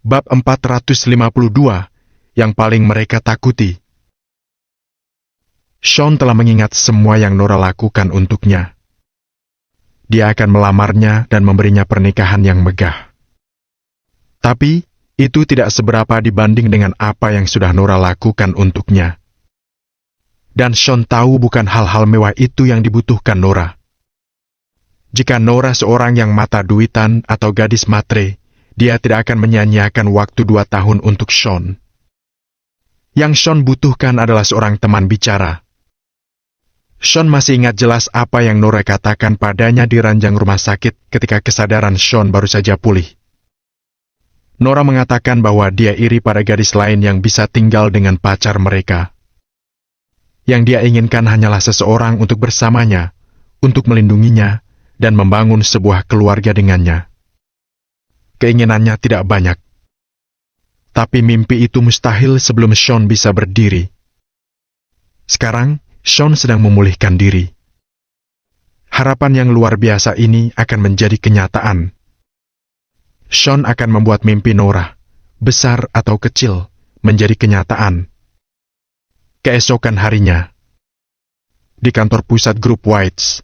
Bab 452, yang paling mereka takuti. Sean telah mengingat semua yang Nora lakukan untuknya. Dia akan melamarnya dan memberinya pernikahan yang megah. Tapi, itu tidak seberapa dibanding dengan apa yang sudah Nora lakukan untuknya. Dan Sean tahu bukan hal-hal mewah itu yang dibutuhkan Nora. Jika Nora seorang yang mata duitan atau gadis matre, dia tidak akan menyia-nyiakan waktu 2 tahun untuk Sean. Yang Sean butuhkan adalah seorang teman bicara. Sean masih ingat jelas apa yang Nora katakan padanya di ranjang rumah sakit ketika kesadaran Sean baru saja pulih. Nora mengatakan bahwa dia iri pada gadis lain yang bisa tinggal dengan pacar mereka. Yang dia inginkan hanyalah seseorang untuk bersamanya, untuk melindunginya, dan membangun sebuah keluarga dengannya. Keinginannya tidak banyak. Tapi mimpi itu mustahil sebelum Sean bisa berdiri. Sekarang, Sean sedang memulihkan diri. Harapan yang luar biasa ini akan menjadi kenyataan. Sean akan membuat mimpi Nora, besar atau kecil, menjadi kenyataan. Keesokan harinya, di kantor pusat grup Whites,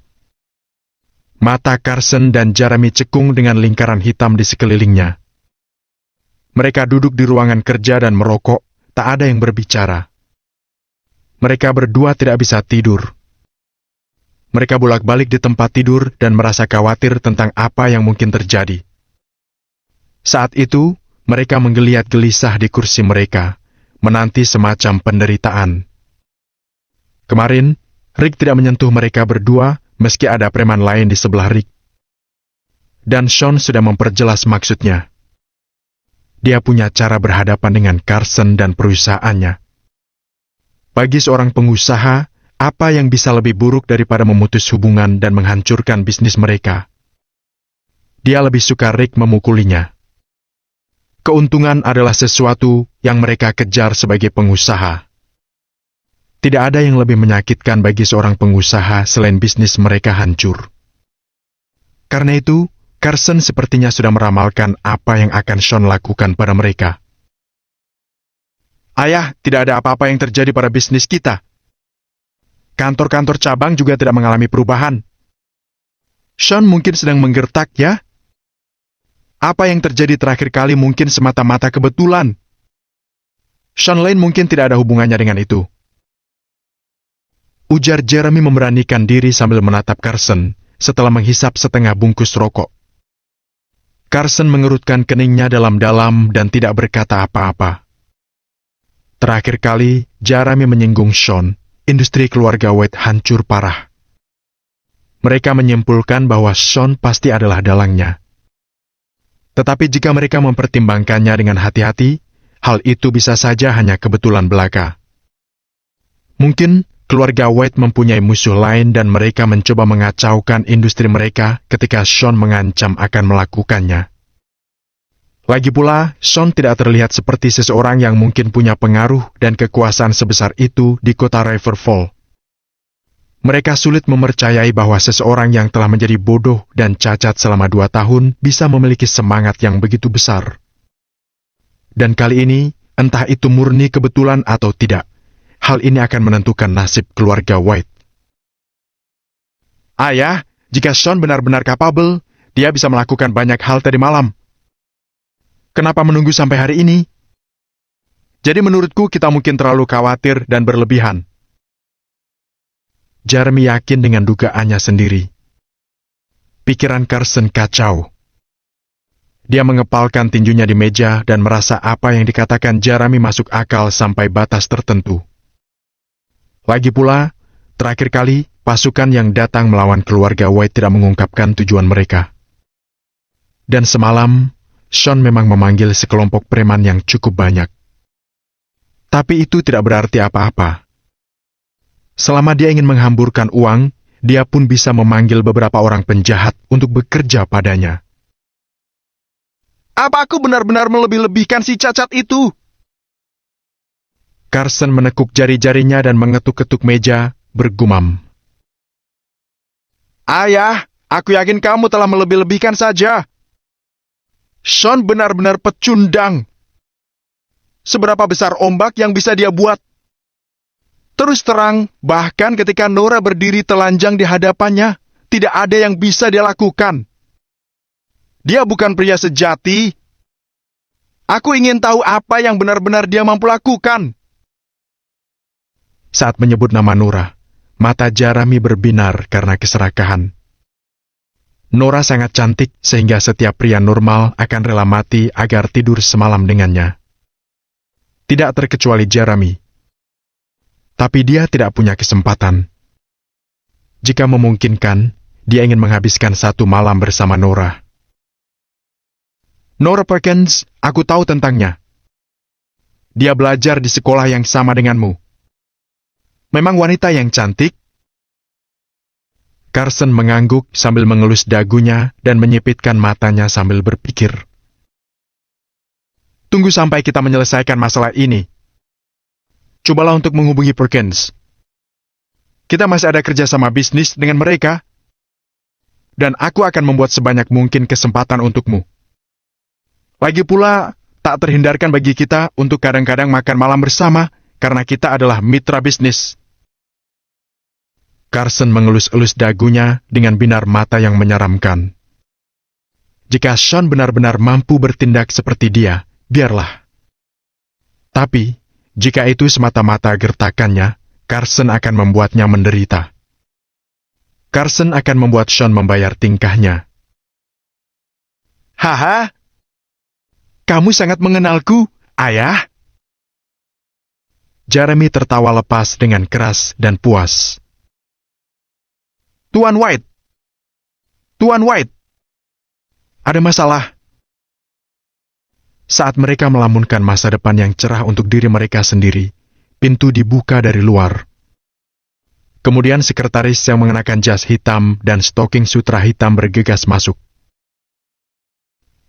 mata Carson dan Jeremy cekung dengan lingkaran hitam di sekelilingnya. Mereka duduk di ruangan kerja dan merokok, tak ada yang berbicara. Mereka berdua tidak bisa tidur. Mereka bolak-balik di tempat tidur dan merasa khawatir tentang apa yang mungkin terjadi. Saat itu, mereka menggeliat gelisah di kursi mereka, menanti semacam penderitaan. Kemarin, Rick tidak menyentuh mereka berdua, meski ada preman lain di sebelah Rick. Dan Sean sudah memperjelas maksudnya. Dia punya cara berhadapan dengan Carson dan perusahaannya. Bagi seorang pengusaha, apa yang bisa lebih buruk daripada memutus hubungan dan menghancurkan bisnis mereka? Dia lebih suka Rick memukulinya. Keuntungan adalah sesuatu yang mereka kejar sebagai pengusaha. Tidak ada yang lebih menyakitkan bagi seorang pengusaha selain bisnis mereka hancur. Karena itu, Carson sepertinya sudah meramalkan apa yang akan Sean lakukan pada mereka. Ayah, tidak ada apa-apa yang terjadi pada bisnis kita. Kantor-kantor cabang juga tidak mengalami perubahan. Sean mungkin sedang menggertak, ya? Apa yang terjadi terakhir kali mungkin semata-mata kebetulan. Sean Lane mungkin tidak ada hubungannya dengan itu. Ujar Jeremy memberanikan diri sambil menatap Carson setelah menghisap setengah bungkus rokok. Carson mengerutkan keningnya dalam-dalam dan tidak berkata apa-apa. Terakhir kali, Jeremy menyinggung Sean, industri keluarga White hancur parah. Mereka menyimpulkan bahwa Sean pasti adalah dalangnya. Tetapi jika mereka mempertimbangkannya dengan hati-hati, hal itu bisa saja hanya kebetulan belaka. Mungkin keluarga White mempunyai musuh lain dan mereka mencoba mengacaukan industri mereka ketika Sean mengancam akan melakukannya. Lagi pula, Sean tidak terlihat seperti seseorang yang mungkin punya pengaruh dan kekuasaan sebesar itu di kota Riverfall. Mereka sulit mempercayai bahwa seseorang yang telah menjadi bodoh dan cacat selama 2 tahun bisa memiliki semangat yang begitu besar. Dan kali ini, entah itu murni kebetulan atau tidak, hal ini akan menentukan nasib keluarga White. Ayah, jika Sean benar-benar kapabel, dia bisa melakukan banyak hal tadi malam. Kenapa menunggu sampai hari ini? Jadi menurutku kita mungkin terlalu khawatir dan berlebihan. Jeremy yakin dengan dugaannya sendiri. Pikiran Carson kacau. Dia mengepalkan tinjunya di meja dan merasa apa yang dikatakan Jeremy masuk akal sampai batas tertentu. Lagi pula, terakhir kali pasukan yang datang melawan keluarga White tidak mengungkapkan tujuan mereka. Dan semalam, Sean memang memanggil sekelompok preman yang cukup banyak. Tapi itu tidak berarti apa-apa. Selama dia ingin menghamburkan uang, dia pun bisa memanggil beberapa orang penjahat untuk bekerja padanya. Apa aku benar-benar melebih-lebihkan si cacat itu? Carson menekuk jari-jarinya dan mengetuk-ketuk meja, bergumam. Ayah, aku yakin kamu telah melebih-lebihkan saja. Sean benar-benar pecundang. seberapa besar ombak yang bisa dia buat. Terus terang, bahkan ketika Nora berdiri telanjang di hadapannya, tidak ada yang bisa dia lakukan. Dia bukan pria sejati. Aku ingin tahu apa yang benar-benar dia mampu lakukan. Saat menyebut nama Nora, mata Jeremy berbinar karena keserakahan. Nora sangat cantik sehingga setiap pria normal akan rela mati agar tidur semalam dengannya. Tidak terkecuali Jeremy. Tapi dia tidak punya kesempatan. Jika memungkinkan, dia ingin menghabiskan satu malam bersama Nora. Nora Perkins, aku tahu tentangnya. Dia belajar di sekolah yang sama denganmu. Memang wanita yang cantik? Carson mengangguk sambil mengelus dagunya dan menyipitkan matanya sambil berpikir. Tunggu sampai kita menyelesaikan masalah ini. Cobalah untuk menghubungi Perkins. Kita masih ada kerjasama bisnis dengan mereka. Dan aku akan membuat sebanyak mungkin kesempatan untukmu. Lagi pula, tak terhindarkan bagi kita untuk kadang-kadang makan malam bersama karena kita adalah mitra bisnis. Carson mengelus-elus dagunya dengan binar mata yang menyeramkan. Jika Sean benar-benar mampu bertindak seperti dia, biarlah. Tapi, jika itu semata-mata gertakannya, Carson akan membuatnya menderita. Carson akan membuat Sean membayar tingkahnya. Haha, kamu sangat mengenalku, ayah. Jeremy tertawa lepas dengan keras dan puas. Tuan White, ada masalah. Saat mereka melamunkan masa depan yang cerah untuk diri mereka sendiri, pintu dibuka dari luar. Kemudian sekretaris yang mengenakan jas hitam dan stoking sutra hitam bergegas masuk.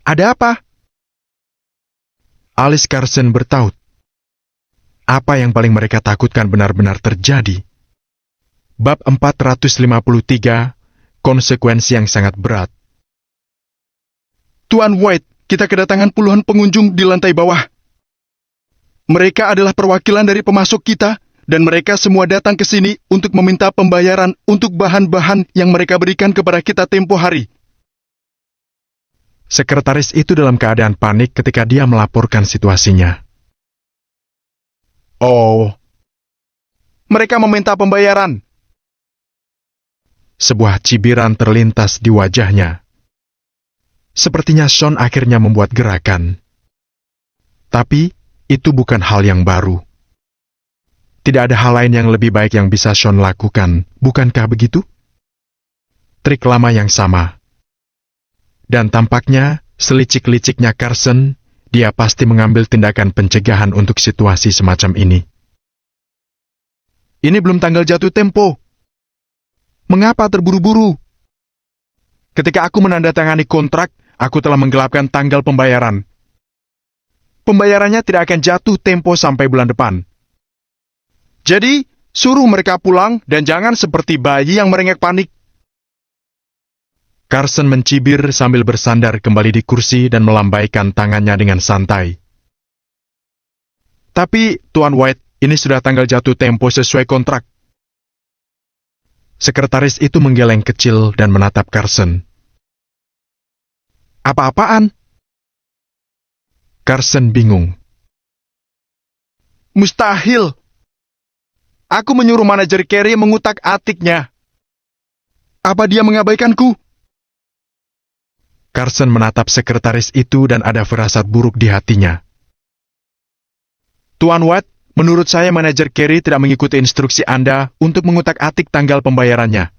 Ada apa? Alis Carson bertaut. Apa yang paling mereka takutkan benar-benar terjadi. Bab 453, konsekuensi yang sangat berat. Tuan White, kita kedatangan puluhan pengunjung di lantai bawah. Mereka adalah perwakilan dari pemasok kita, dan mereka semua datang ke sini untuk meminta pembayaran untuk bahan-bahan yang mereka berikan kepada kita tempo hari. Sekretaris itu dalam keadaan panik ketika dia melaporkan situasinya. Oh, mereka meminta pembayaran. Sebuah cibiran terlintas di wajahnya. Sepertinya Sean akhirnya membuat gerakan. Tapi, itu bukan hal yang baru. Tidak ada hal lain yang lebih baik yang bisa Sean lakukan, bukankah begitu? Trik lama yang sama. Dan tampaknya, selicik-liciknya Carson, dia pasti mengambil tindakan pencegahan untuk situasi semacam ini. Ini belum tanggal jatuh tempo. Mengapa terburu-buru? Ketika aku menandatangani kontrak, aku telah menggelapkan tanggal pembayaran. Pembayarannya tidak akan jatuh tempo sampai bulan depan. Jadi, suruh mereka pulang dan jangan seperti bayi yang merengek panik. Carson mencibir sambil bersandar kembali di kursi dan melambaikan tangannya dengan santai. Tapi, Tuan White, ini sudah tanggal jatuh tempo sesuai kontrak. Sekretaris itu menggeleng kecil dan menatap Carson. Apa-apaan? Carson bingung. Mustahil. Aku menyuruh manajer Carey mengutak-atiknya. Apa dia mengabaikanku? Carson menatap sekretaris itu dan ada firasat buruk di hatinya. Tuan Watt, menurut saya manajer Carey tidak mengikuti instruksi Anda untuk mengutak-atik tanggal pembayarannya.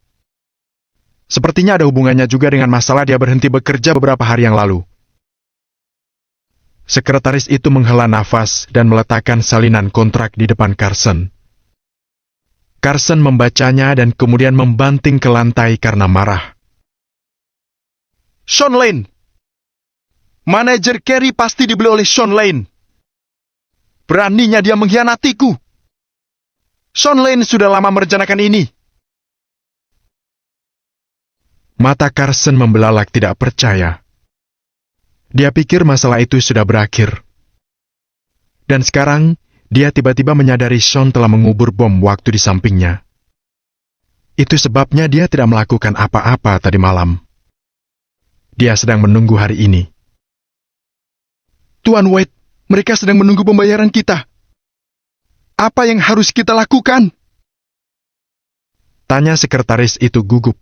Sepertinya ada hubungannya juga dengan masalah dia berhenti bekerja beberapa hari yang lalu. Sekretaris itu menghela nafas dan meletakkan salinan kontrak di depan Carson. Carson membacanya dan kemudian membanting ke lantai karena marah. Sean Lane! Manajer Carey pasti dibeli oleh Sean Lane. Beraninya dia mengkhianatiku. Sean Lane sudah lama merencanakan ini. Mata Carson membelalak tidak percaya. Dia pikir masalah itu sudah berakhir. Dan sekarang, dia tiba-tiba menyadari Sean telah mengubur bom waktu di sampingnya. Itu sebabnya dia tidak melakukan apa-apa tadi malam. Dia sedang menunggu hari ini. Tuan White, mereka sedang menunggu pembayaran kita. Apa yang harus kita lakukan? Tanya sekretaris itu gugup.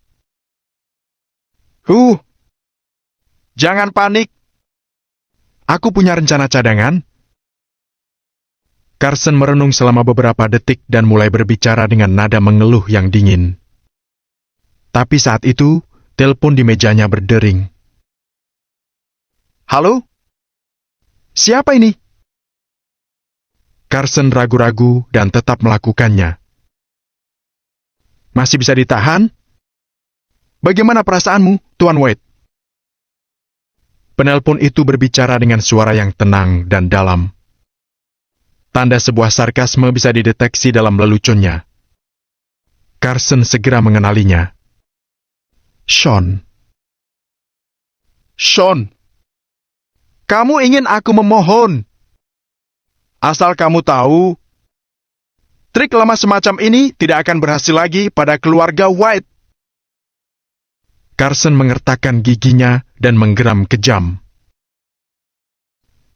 Jangan panik. Aku punya rencana cadangan. Carson merenung selama beberapa detik dan mulai berbicara dengan nada mengeluh yang dingin. Tapi saat itu, telepon di mejanya berdering. Halo? Siapa ini? Carson ragu-ragu dan tetap melakukannya. Masih bisa ditahan? Bagaimana perasaanmu, Tuan White? Penelpon itu berbicara dengan suara yang tenang dan dalam. Tanda sebuah sarkasme bisa dideteksi dalam leluconnya. Carson segera mengenalinya. Sean. Sean, kamu ingin aku memohon. Asal kamu tahu, trik lemah semacam ini tidak akan berhasil lagi pada keluarga White. Carson mengertakkan giginya dan menggeram kejam.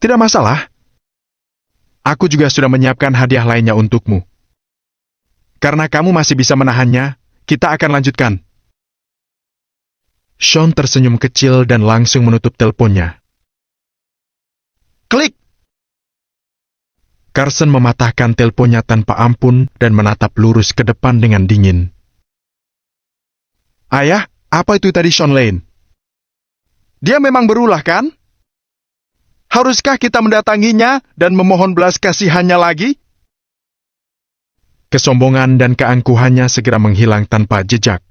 Tidak masalah. Aku juga sudah menyiapkan hadiah lainnya untukmu. Karena kamu masih bisa menahannya, kita akan lanjutkan. Sean tersenyum kecil dan langsung menutup teleponnya. Klik! Carson mematahkan teleponnya tanpa ampun dan menatap lurus ke depan dengan dingin. Ayah, apa itu tadi Sean Lane? Dia memang berulah, kan? Haruskah kita mendatanginya dan memohon belas kasihannya lagi? Kesombongan dan keangkuhannya segera menghilang tanpa jejak.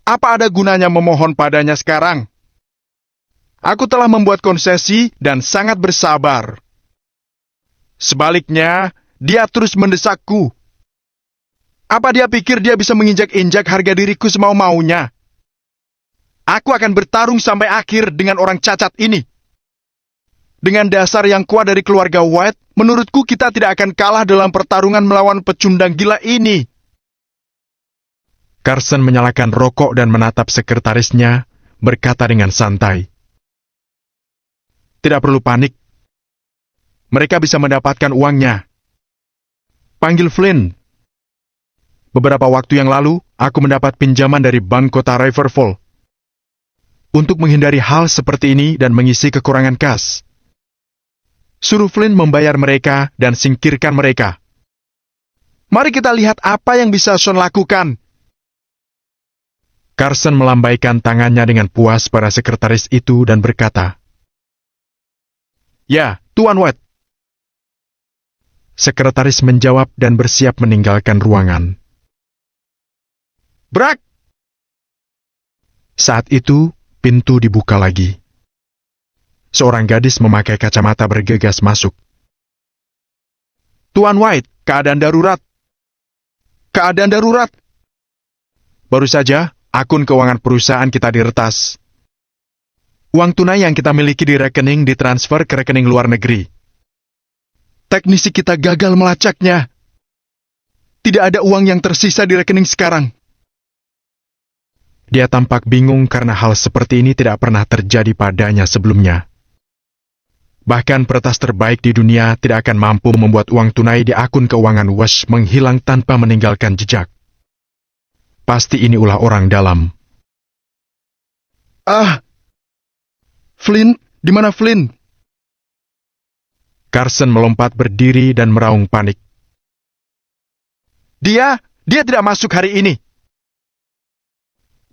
Apa ada gunanya memohon padanya sekarang? Aku telah membuat konsesi dan sangat bersabar. Sebaliknya, dia terus mendesakku. Apa dia pikir dia bisa menginjak-injak harga diriku semau-maunya? Aku akan bertarung sampai akhir dengan orang cacat ini. Dengan dasar yang kuat dari keluarga White, menurutku kita tidak akan kalah dalam pertarungan melawan pecundang gila ini. Carson menyalakan rokok dan menatap sekretarisnya, berkata dengan santai. Tidak perlu panik. Mereka bisa mendapatkan uangnya. Panggil Flynn. Beberapa waktu yang lalu, aku mendapat pinjaman dari bank kota Riverfall. Untuk menghindari hal seperti ini dan mengisi kekurangan kas. Suruh Flynn membayar mereka dan singkirkan mereka. Mari kita lihat apa yang bisa Sean lakukan. Carson melambaikan tangannya dengan puas pada sekretaris itu dan berkata, Ya, Tuan White. Sekretaris menjawab dan bersiap meninggalkan ruangan. Brak! Saat itu, pintu dibuka lagi. Seorang gadis memakai kacamata bergegas masuk. Tuan White, keadaan darurat. Keadaan darurat. Baru saja, akun keuangan perusahaan kita diretas. Uang tunai yang kita miliki di rekening ditransfer ke rekening luar negeri. Teknisi kita gagal melacaknya. Tidak ada uang yang tersisa di rekening sekarang. Dia tampak bingung karena hal seperti ini tidak pernah terjadi padanya sebelumnya. Bahkan peretas terbaik di dunia tidak akan mampu membuat uang tunai di akun keuangan Wash menghilang tanpa meninggalkan jejak. Pasti ini ulah orang dalam. Flynn, di mana Flynn? Carson melompat berdiri dan meraung panik. Dia tidak masuk hari ini.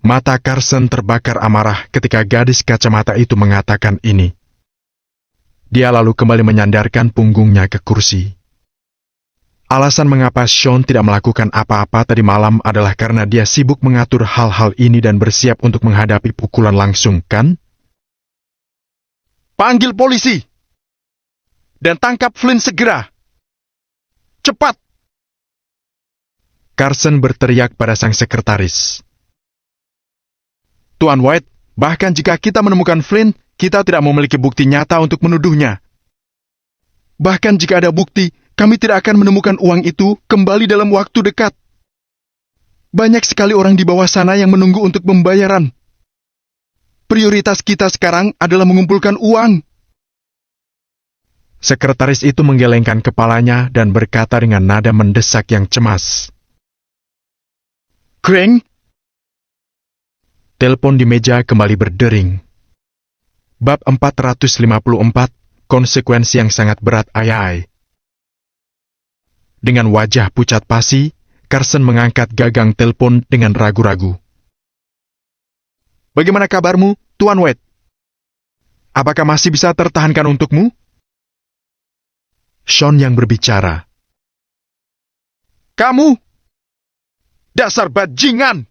Mata Carson terbakar amarah ketika gadis kacamata itu mengatakan ini. Dia lalu kembali menyandarkan punggungnya ke kursi. Alasan mengapa Sean tidak melakukan apa-apa tadi malam adalah karena dia sibuk mengatur hal-hal ini dan bersiap untuk menghadapi pukulan langsung, kan? Panggil polisi! Dan tangkap Flynn segera! Cepat! Carson berteriak pada sang sekretaris. Tuan White, bahkan jika kita menemukan Flynn, kita tidak memiliki bukti nyata untuk menuduhnya. Bahkan jika ada bukti, kami tidak akan menemukan uang itu kembali dalam waktu dekat. Banyak sekali orang di bawah sana yang menunggu untuk pembayaran. Prioritas kita sekarang adalah mengumpulkan uang. Sekretaris itu menggelengkan kepalanya dan berkata dengan nada mendesak yang cemas. Kreng, Telepon di meja kembali berdering. Bab 454, konsekuensi yang sangat berat Ai. Dengan wajah pucat pasi, Carson mengangkat gagang telepon dengan ragu-ragu. bagaimana kabarmu, Tuan Wade? Apakah masih bisa tertahankan untukmu? Sean yang berbicara. Kamu! Dasar bajingan!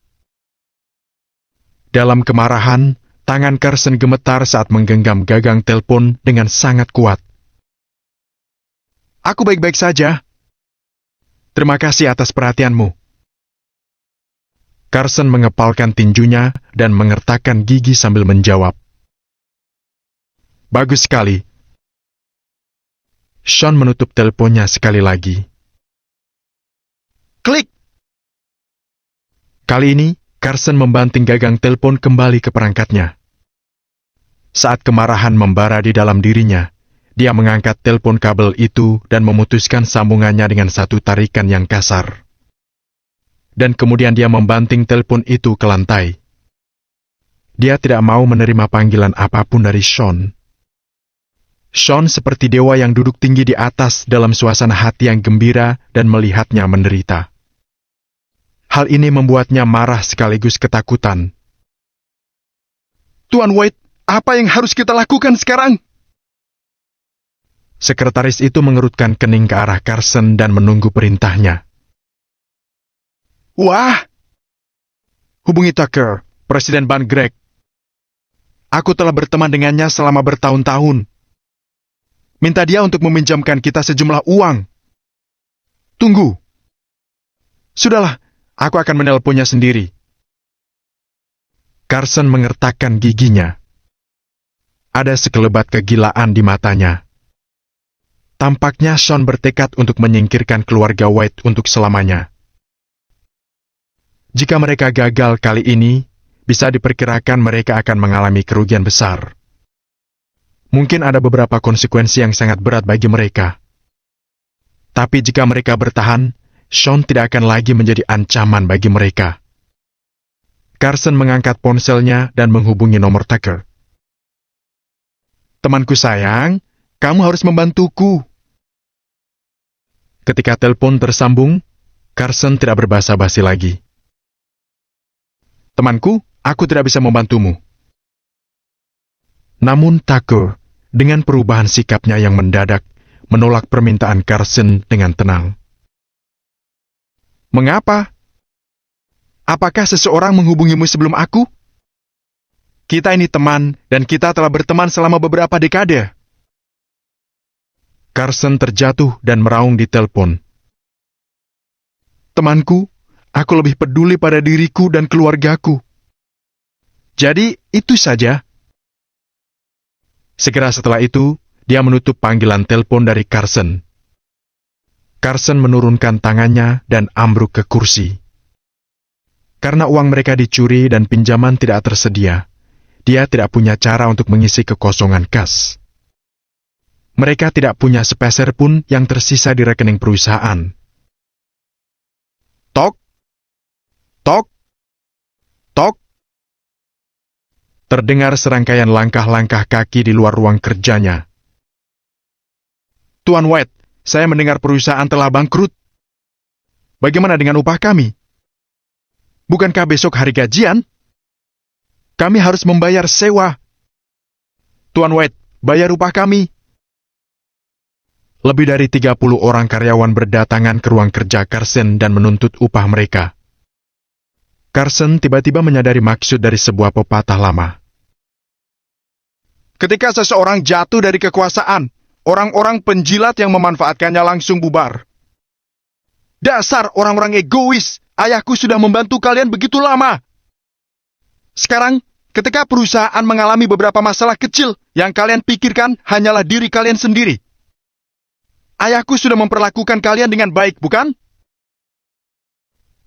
Dalam kemarahan, tangan Carson gemetar saat menggenggam gagang telepon dengan sangat kuat. Aku baik-baik saja. Terima kasih atas perhatianmu. Carson mengepalkan tinjunya dan mengertakkan gigi sambil menjawab. Bagus sekali. Sean menutup teleponnya sekali lagi. Klik! Kali ini, Carson membanting gagang telepon kembali ke perangkatnya. Saat kemarahan membara di dalam dirinya, dia mengangkat telepon kabel itu dan memutuskan sambungannya dengan satu tarikan yang kasar. Dan kemudian dia membanting telepon itu ke lantai. Dia tidak mau menerima panggilan apapun dari Sean. Sean seperti dewa yang duduk tinggi di atas dalam suasana hati yang gembira dan melihatnya menderita. Hal ini membuatnya marah sekaligus ketakutan. Tuan Wade, apa yang harus kita lakukan sekarang? Sekretaris itu mengerutkan kening ke arah Carson dan menunggu perintahnya. Wah! Hubungi Tucker, Presiden Ban Greg. Aku telah berteman dengannya selama bertahun-tahun. Minta dia untuk meminjamkan kita sejumlah uang. Tunggu. Sudahlah, aku akan menelponnya sendiri. Carson mengertakkan giginya. Ada sekelebat kegilaan di matanya. Tampaknya Sean bertekad untuk menyingkirkan keluarga White untuk selamanya. Jika mereka gagal kali ini, bisa diperkirakan mereka akan mengalami kerugian besar. Mungkin ada beberapa konsekuensi yang sangat berat bagi mereka. Tapi jika mereka bertahan, Sean tidak akan lagi menjadi ancaman bagi mereka. Carson mengangkat ponselnya dan menghubungi nomor Tucker. Temanku sayang, kamu harus membantuku. Ketika telepon tersambung, Carson tidak berbasa-basi lagi. Temanku, aku tidak bisa membantumu. Namun Tucker, dengan perubahan sikapnya yang mendadak, menolak permintaan Carson dengan tenang. Mengapa? Apakah seseorang menghubungimu sebelum aku? Kita ini teman, dan kita telah berteman selama beberapa dekade. Carson terjatuh dan meraung di telepon. Temanku, aku lebih peduli pada diriku dan keluargaku. Jadi, itu saja. Segera setelah itu, dia menutup panggilan telepon dari Carson. Carson menurunkan tangannya dan ambruk ke kursi. Karena uang mereka dicuri dan pinjaman tidak tersedia, dia tidak punya cara untuk mengisi kekosongan kas. Mereka tidak punya sepeser pun yang tersisa di rekening perusahaan. Tok, tok, tok. Terdengar serangkaian langkah-langkah kaki di luar ruang kerjanya. Tuan White, saya mendengar perusahaan telah bangkrut. Bagaimana dengan upah kami? Bukankah besok hari gajian? Kami harus membayar sewa. Tuan White, bayar upah kami. Lebih dari 30 orang karyawan berdatangan ke ruang kerja Carson dan menuntut upah mereka. Carson tiba-tiba menyadari maksud dari sebuah pepatah lama. Ketika seseorang jatuh dari kekuasaan, orang-orang penjilat yang memanfaatkannya langsung bubar. Dasar orang-orang egois, ayahku sudah membantu kalian begitu lama. Sekarang, Ketika perusahaan mengalami beberapa masalah kecil, yang kalian pikirkan hanyalah diri kalian sendiri. Ayahku sudah memperlakukan kalian dengan baik, bukan?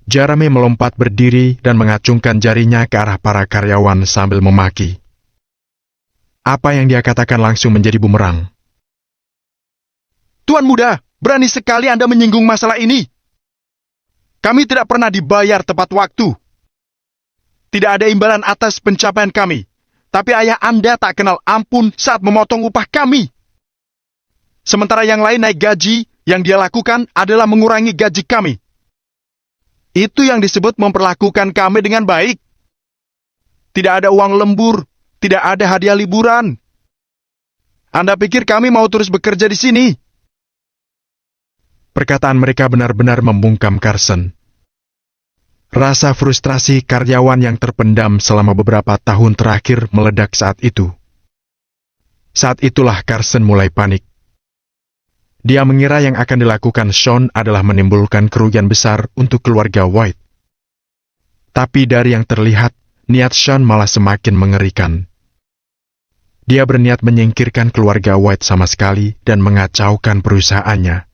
Jeremy melompat berdiri dan mengacungkan jarinya ke arah para karyawan sambil memaki. Apa yang dia katakan langsung menjadi bumerang. Tuan muda, berani sekali Anda menyinggung masalah ini. Kami tidak pernah dibayar tepat waktu. Tidak ada imbalan atas pencapaian kami. Tapi ayah Anda tak kenal ampun saat memotong upah kami. Sementara yang lain naik gaji, yang dia lakukan adalah mengurangi gaji kami. Itu yang disebut memperlakukan kami dengan baik. Tidak ada uang lembur, tidak ada hadiah liburan. Anda pikir kami mau terus bekerja di sini? Perkataan mereka benar-benar membungkam Carson. Rasa frustrasi karyawan yang terpendam selama beberapa tahun terakhir meledak saat itu. Saat itulah Carson mulai panik. Dia mengira yang akan dilakukan Sean adalah menimbulkan kerugian besar untuk keluarga White. Tapi dari yang terlihat, niat Sean malah semakin mengerikan. Dia berniat menyingkirkan keluarga White sama sekali dan mengacaukan perusahaannya.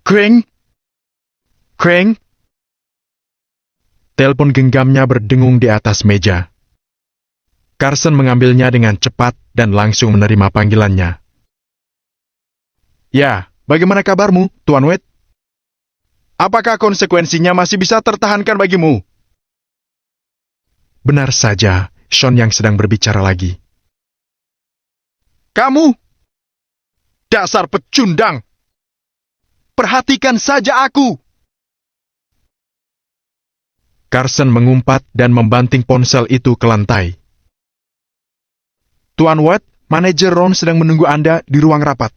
Kring? Kring? Telepon genggamnya berdengung di atas meja. Carson mengambilnya dengan cepat dan langsung menerima panggilannya. Ya, bagaimana kabarmu, Tuan White? Apakah konsekuensinya masih bisa tertahankan bagimu? Benar saja, Sean yang sedang berbicara lagi. Kamu? Dasar pecundang! Perhatikan saja aku! Carson mengumpat dan membanting ponsel itu ke lantai. Tuan White, manajer Ron sedang menunggu Anda di ruang rapat.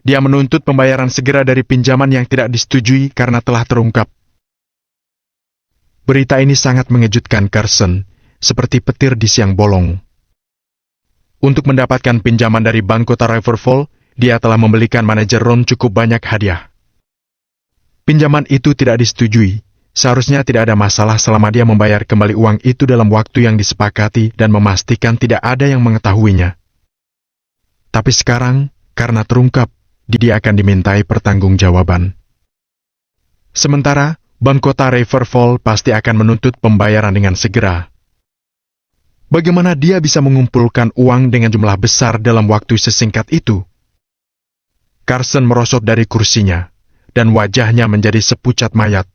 Dia menuntut pembayaran segera dari pinjaman yang tidak disetujui karena telah terungkap. Berita ini sangat mengejutkan Carson, seperti petir di siang bolong. Untuk mendapatkan pinjaman dari bank kota Riverfall, dia telah membelikan manajer Ron cukup banyak hadiah. Pinjaman itu tidak disetujui. Seharusnya tidak ada masalah selama dia membayar kembali uang itu dalam waktu yang disepakati dan memastikan tidak ada yang mengetahuinya. Tapi sekarang, karena terungkap, dia akan dimintai pertanggungjawaban. Sementara, bank kota Riverfall pasti akan menuntut pembayaran dengan segera. Bagaimana dia bisa mengumpulkan uang dengan jumlah besar dalam waktu sesingkat itu? Carson merosot dari kursinya, dan wajahnya menjadi sepucat mayat.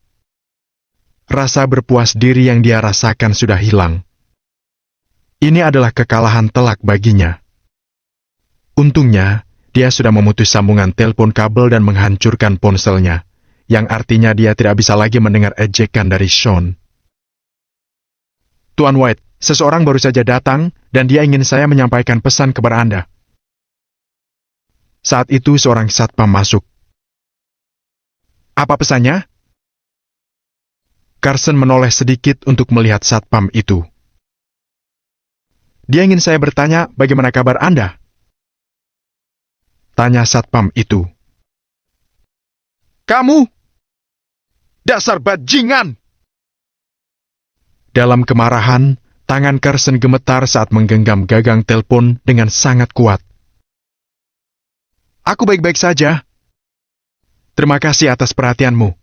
Rasa berpuas diri yang dia rasakan sudah hilang. Ini adalah kekalahan telak baginya. Untungnya, dia sudah memutus sambungan telepon kabel dan menghancurkan ponselnya, yang artinya dia tidak bisa lagi mendengar ejekan dari Sean. Tuan White, seseorang baru saja datang, dan dia ingin saya menyampaikan pesan kepada Anda. Saat itu seorang satpam masuk. Apa pesannya? Carson menoleh sedikit untuk melihat satpam itu. Dia ingin saya bertanya bagaimana kabar Anda? Tanya satpam itu. Kamu? Dasar bajingan! Dalam kemarahan, tangan Carson gemetar saat menggenggam gagang telepon dengan sangat kuat. Aku baik-baik saja. Terima kasih atas perhatianmu.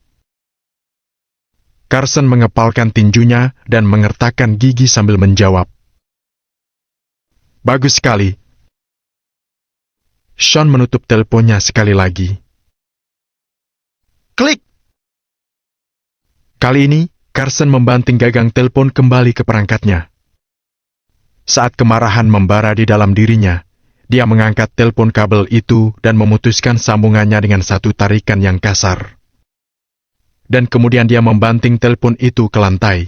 Carson mengepalkan tinjunya dan mengertakkan gigi sambil menjawab. Bagus sekali. Sean menutup teleponnya sekali lagi. Klik! Kali ini, Carson membanting gagang telepon kembali ke perangkatnya. Saat kemarahan membara di dalam dirinya, dia mengangkat telepon kabel itu dan memutuskan sambungannya dengan satu tarikan yang kasar. Dan kemudian dia membanting telepon itu ke lantai.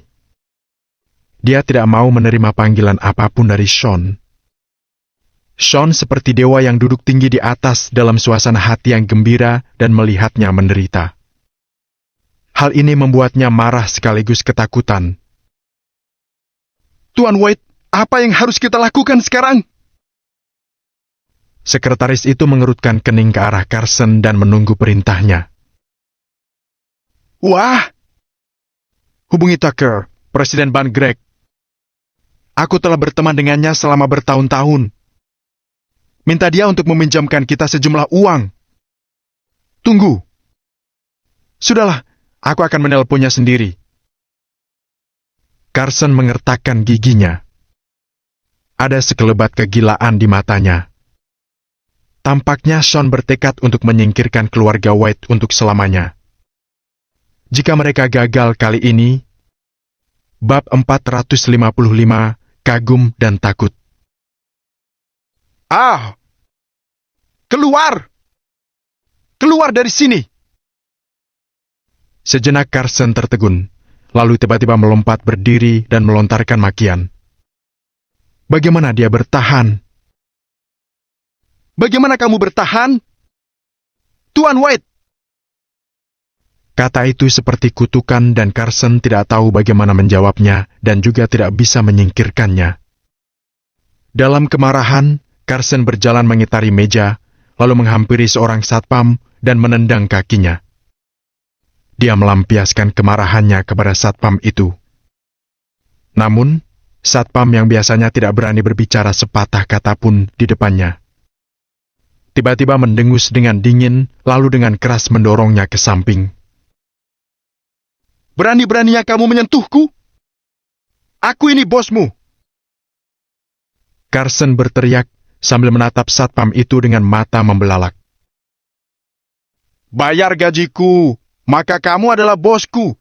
Dia tidak mau menerima panggilan apapun dari Sean. Sean seperti dewa yang duduk tinggi di atas dalam suasana hati yang gembira dan melihatnya menderita. Hal ini membuatnya marah sekaligus ketakutan. Tuan White, apa yang harus kita lakukan sekarang? Sekretaris itu mengerutkan kening ke arah Carson dan menunggu perintahnya. Wah! Hubungi Tucker, Presiden Ban Greg. Aku telah berteman dengannya selama bertahun-tahun. Minta dia untuk meminjamkan kita sejumlah uang. Tunggu. Sudahlah, aku akan menelponnya sendiri. Carson mengertakkan giginya. Ada sekelebat kegilaan di matanya. Tampaknya Sean bertekad untuk menyingkirkan keluarga White untuk selamanya. Jika mereka gagal kali ini, bab 455, kagum dan takut. Keluar! Keluar dari sini! Sejenak Carson tertegun, lalu tiba-tiba melompat berdiri dan melontarkan makian. Bagaimana dia bertahan? Bagaimana kamu bertahan? Tuan White! Kata itu seperti kutukan dan Carson tidak tahu bagaimana menjawabnya dan juga tidak bisa menyingkirkannya. Dalam kemarahan, Carson berjalan mengitari meja, lalu menghampiri seorang satpam dan menendang kakinya. Dia melampiaskan kemarahannya kepada satpam itu. Namun, satpam yang biasanya tidak berani berbicara sepatah kata pun di depannya. Tiba-tiba mendengus dengan dingin, lalu dengan keras mendorongnya ke samping. Berani-beraninya kamu menyentuhku? Aku ini bosmu. Carson berteriak sambil menatap satpam itu dengan mata membelalak. Bayar gajiku, maka kamu adalah bosku.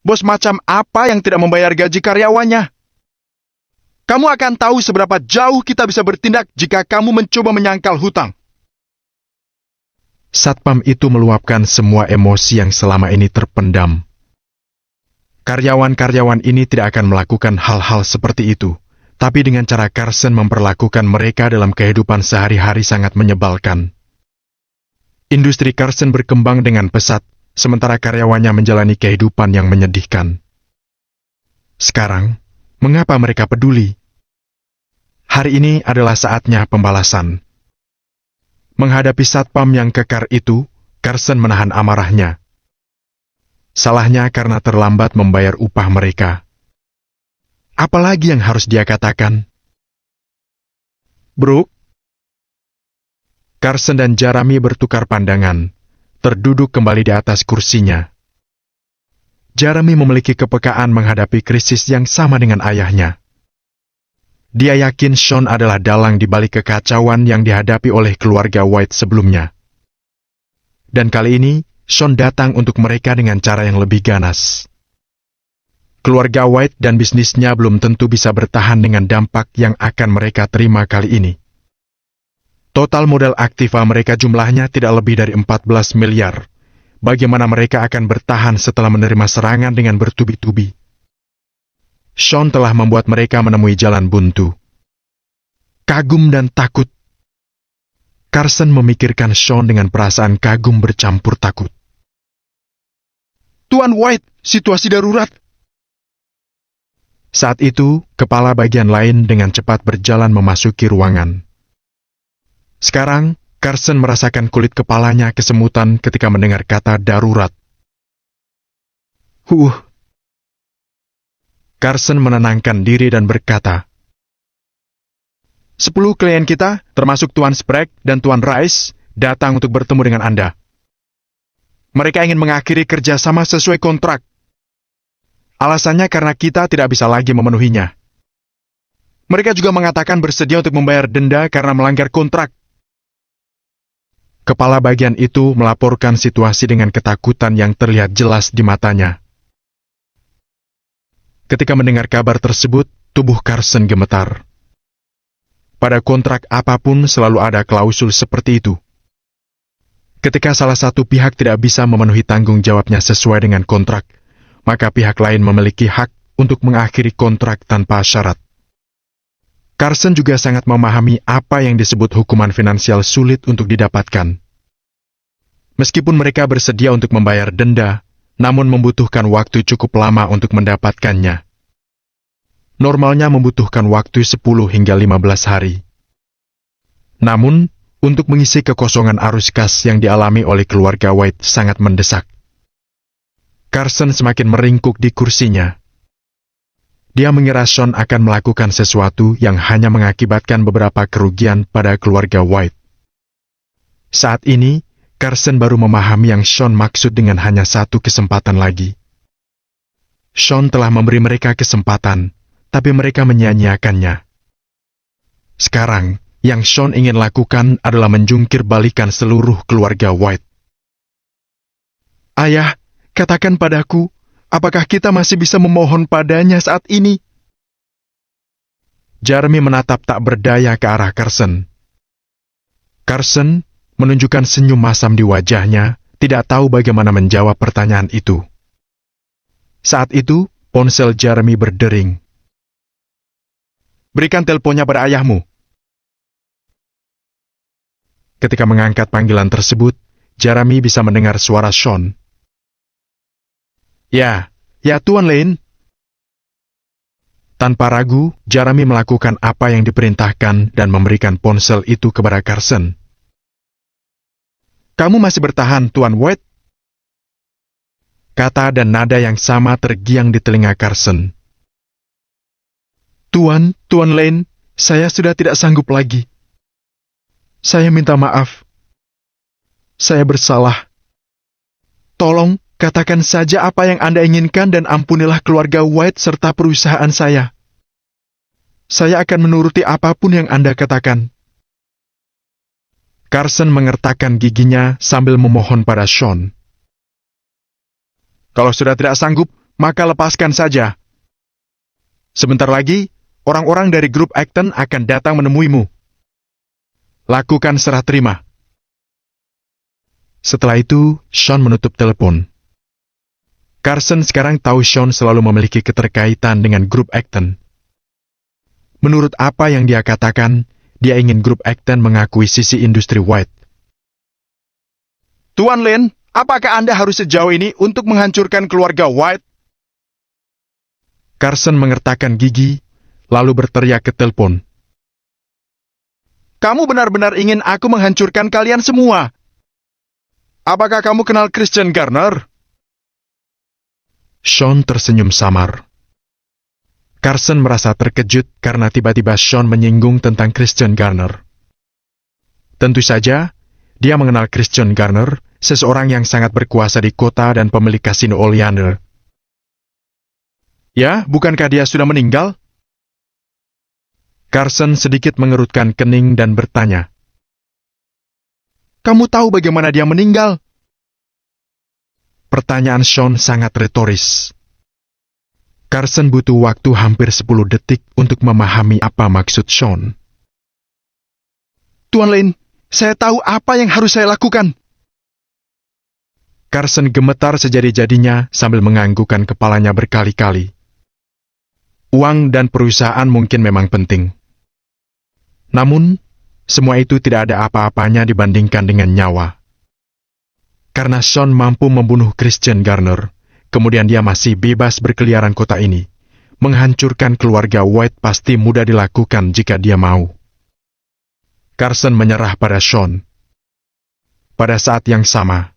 Bos macam apa yang tidak membayar gaji karyawannya? Kamu akan tahu seberapa jauh kita bisa bertindak jika kamu mencoba menyangkal hutang. Satpam itu meluapkan semua emosi yang selama ini terpendam. Karyawan-karyawan ini tidak akan melakukan hal-hal seperti itu, tapi dengan cara Carson memperlakukan mereka dalam kehidupan sehari-hari sangat menyebalkan. Industri Carson berkembang dengan pesat, sementara karyawannya menjalani kehidupan yang menyedihkan. Sekarang, mengapa mereka peduli? Hari ini adalah saatnya pembalasan. Menghadapi satpam yang kekar itu, Carson menahan amarahnya. Salahnya karena terlambat membayar upah mereka. Apalagi yang harus dia katakan? Brooke? Carson dan Jeremy bertukar pandangan, terduduk kembali di atas kursinya. Jeremy memiliki kepekaan menghadapi krisis yang sama dengan ayahnya. Dia yakin Sean adalah dalang di balik kekacauan yang dihadapi oleh keluarga White sebelumnya. Dan kali ini, Sean datang untuk mereka dengan cara yang lebih ganas. Keluarga White dan bisnisnya belum tentu bisa bertahan dengan dampak yang akan mereka terima kali ini. Total modal aktiva mereka jumlahnya tidak lebih dari 14 miliar. Bagaimana mereka akan bertahan setelah menerima serangan dengan bertubi-tubi? Sean telah membuat mereka menemui jalan buntu. Kagum dan takut. Carson memikirkan Sean dengan perasaan kagum bercampur takut. Tuan White, situasi darurat. Saat itu, kepala bagian lain dengan cepat berjalan memasuki ruangan. Sekarang, Carson merasakan kulit kepalanya kesemutan ketika mendengar kata darurat. Carson menenangkan diri dan berkata, 10 klien kita, termasuk Tuan Sprague dan Tuan Rice, datang untuk bertemu dengan Anda. Mereka ingin mengakhiri kerjasama sesuai kontrak. Alasannya karena kita tidak bisa lagi memenuhinya. Mereka juga mengatakan bersedia untuk membayar denda karena melanggar kontrak. Kepala bagian itu melaporkan situasi dengan ketakutan yang terlihat jelas di matanya. Ketika mendengar kabar tersebut, tubuh Carson gemetar. Pada kontrak apapun selalu ada klausul seperti itu. Ketika salah satu pihak tidak bisa memenuhi tanggung jawabnya sesuai dengan kontrak, maka pihak lain memiliki hak untuk mengakhiri kontrak tanpa syarat. Carson juga sangat memahami apa yang disebut hukuman finansial sulit untuk didapatkan. Meskipun mereka bersedia untuk membayar denda, namun membutuhkan waktu cukup lama untuk mendapatkannya. Normalnya membutuhkan waktu 10 hingga 15 hari. Namun, untuk mengisi kekosongan arus kas yang dialami oleh keluarga White sangat mendesak. Carson semakin meringkuk di kursinya. Dia mengira Sean akan melakukan sesuatu yang hanya mengakibatkan beberapa kerugian pada keluarga White. Saat ini, Carson baru memahami yang Sean maksud dengan hanya satu kesempatan lagi. Sean telah memberi mereka kesempatan, tapi mereka menyia-nyiakannya. Sekarang, yang Sean ingin lakukan adalah menjungkir balikan seluruh keluarga White. Ayah, katakan padaku, apakah kita masih bisa memohon padanya saat ini? Jeremy menatap tak berdaya ke arah Carson. Carson menunjukkan senyum masam di wajahnya, tidak tahu bagaimana menjawab pertanyaan itu. Saat itu, ponsel Jeremy berdering. Berikan teleponnya pada ayahmu. Ketika mengangkat panggilan tersebut, Jeremy bisa mendengar suara Sean. Ya Tuan Lane. Tanpa ragu, Jeremy melakukan apa yang diperintahkan dan memberikan ponsel itu kepada Carson. Kamu masih bertahan, Tuan White? Kata dan nada yang sama tergiang di telinga Carson. Tuan Lane, saya sudah tidak sanggup lagi. Saya minta maaf. Saya bersalah. Tolong, katakan saja apa yang Anda inginkan dan ampunilah keluarga White serta perusahaan saya. Saya akan menuruti apapun yang Anda katakan. Carson mengertakkan giginya sambil memohon pada Sean. Kalau sudah tidak sanggup, maka lepaskan saja. Sebentar lagi, orang-orang dari grup Acton akan datang menemuimu. Lakukan serah terima. Setelah itu, Sean menutup telepon. Carson sekarang tahu Sean selalu memiliki keterkaitan dengan grup Acton. Menurut apa yang dia katakan, dia ingin grup Acton mengakui sisi industri White. Tuan Lane, apakah Anda harus sejauh ini untuk menghancurkan keluarga White? Carson mengertakkan gigi, lalu berteriak ke telepon. Kamu benar-benar ingin aku menghancurkan kalian semua? Apakah kamu kenal Christian Garner? Sean tersenyum samar. Carson merasa terkejut karena tiba-tiba Sean menyinggung tentang Christian Garner. Tentu saja, dia mengenal Christian Garner, seseorang yang sangat berkuasa di kota dan pemilik kasino Oleander. Ya, bukankah dia sudah meninggal? Carson sedikit mengerutkan kening dan bertanya. Kamu tahu bagaimana dia meninggal? Pertanyaan Sean sangat retoris. Carson butuh waktu hampir 10 detik untuk memahami apa maksud Sean. Tuan Lane, saya tahu apa yang harus saya lakukan. Carson gemetar sejadi-jadinya sambil menganggukkan kepalanya berkali-kali. Uang dan perusahaan mungkin memang penting. Namun, semua itu tidak ada apa-apanya dibandingkan dengan nyawa. Karena Sean mampu membunuh Christian Garner, kemudian dia masih bebas berkeliaran kota ini. Menghancurkan keluarga White pasti mudah dilakukan jika dia mau. Carson menyerah pada Sean. Pada saat yang sama,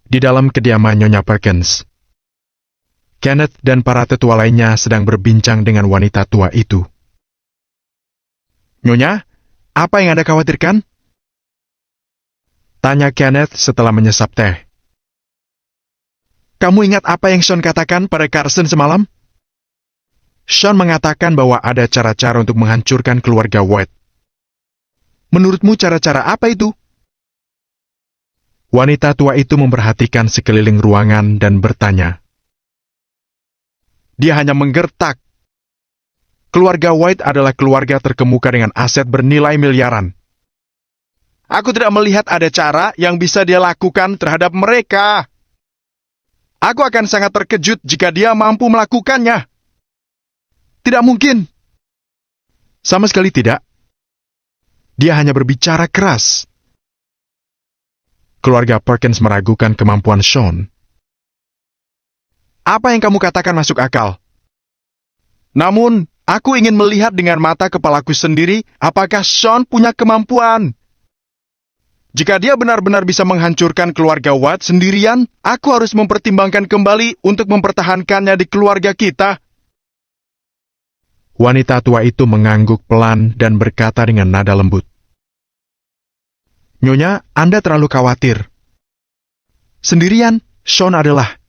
di dalam kediaman Nyonya Perkins, Kenneth dan para tetua lainnya sedang berbincang dengan wanita tua itu. Nyonya, apa yang Anda khawatirkan? Tanya Kenneth setelah menyesap teh. Kamu ingat apa yang Sean katakan pada Carson semalam? Sean mengatakan bahwa ada cara-cara untuk menghancurkan keluarga White. Menurutmu cara-cara apa itu? Wanita tua itu memperhatikan sekeliling ruangan dan bertanya. Dia hanya menggertak. Keluarga White adalah keluarga terkemuka dengan aset bernilai miliaran. Aku tidak melihat ada cara yang bisa dia lakukan terhadap mereka. Aku akan sangat terkejut jika dia mampu melakukannya. Tidak mungkin. Sama sekali tidak. Dia hanya berbicara keras. Keluarga Perkins meragukan kemampuan Sean. Apa yang kamu katakan masuk akal? Namun, aku ingin melihat dengan mata kepalaku sendiri apakah Sean punya kemampuan. Jika dia benar-benar bisa menghancurkan keluarga White sendirian, aku harus mempertimbangkan kembali untuk mempertahankannya di keluarga kita. Wanita tua itu mengangguk pelan dan berkata dengan nada lembut. Nyonya, Anda terlalu khawatir. Sendirian, Sean adalah...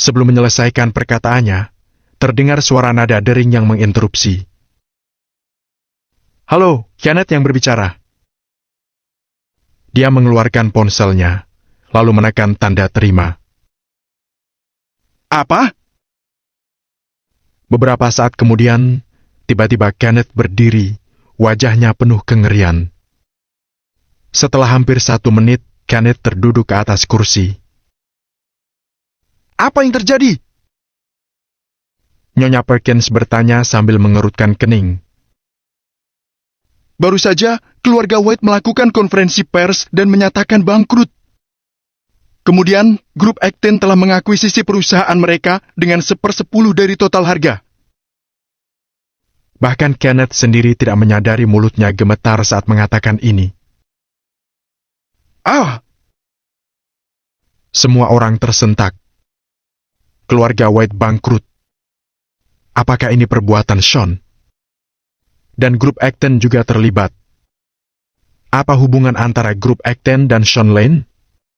Sebelum menyelesaikan perkataannya, terdengar suara nada dering yang menginterupsi. Halo, Kenneth yang berbicara. Dia mengeluarkan ponselnya, lalu menekan tanda terima. Apa? Beberapa saat kemudian, tiba-tiba Kenneth berdiri, wajahnya penuh kengerian. Setelah hampir 1 menit, Kenneth terduduk ke atas kursi. Apa yang terjadi? Nyonya Perkins bertanya sambil mengerutkan kening. Baru saja, keluarga White melakukan konferensi pers dan menyatakan bangkrut. Kemudian, grup Acton telah mengakuisisi perusahaan mereka dengan 1/10 dari total harga. Bahkan Kenneth sendiri tidak menyadari mulutnya gemetar saat mengatakan ini. Ah! Semua orang tersentak. Keluarga White bangkrut. Apakah ini perbuatan Sean? Dan grup Acton juga terlibat. Apa hubungan antara grup Acton dan Sean Lane?